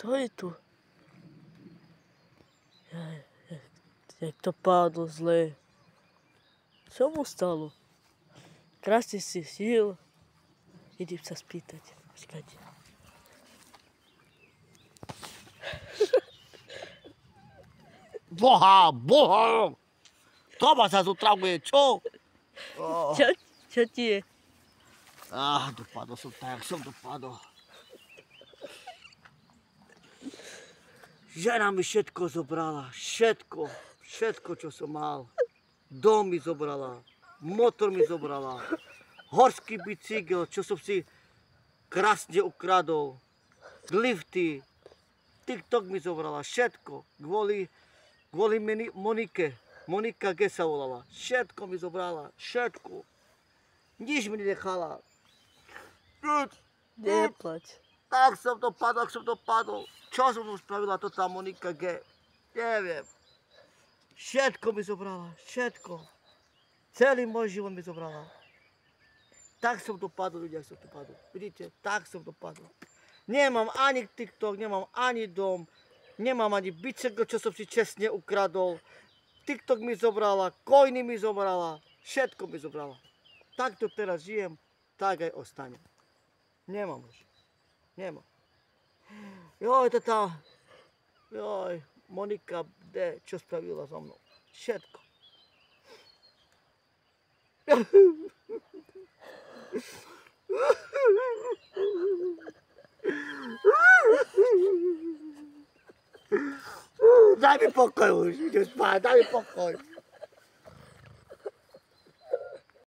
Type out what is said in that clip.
Čo je tu? Jak to padlo zle. Čo mu stalo? Krásne si žil. Idem sa spýtať. Počkajte. Boha! Toma sa zotravuje, čo? Čo ti je? Dopadol som tak, jak som dopadol. Žena mi všetko zobrala, všetko, čo som mal. Dom mi zobrala, motor mi zobrala, horský bicykel, čo som si krásne ukradol, lifty, TikTok mi zobrala, všetko, kvôli Monike. Monika G sa volala, všetko mi zobrala, všetko. Nič mi nenechala. Neplať. Tak som dopadol. Čo som mu spravila to tá Monika G? Neviem. Všetko mi zobrala, všetko. Celý môj život mi zobrala. Tak som dopadol, ľudia, som dopadol. Vidíte, tak som dopadol. Nemám ani TikTok, nemám ani dom, nemám ani bicykel, čo som si čestne ukradol. TikTok mi zobrala, coiny mi zobrala, všetko mi zobrala. Takto teraz žijem, tak aj ostanem. Nemám už. Nemám. Joj, to tá... Joj, Monika D, čo spravila so mnou. Všetko. Daj mi pokoj už, idem spať, daj mi pokoj.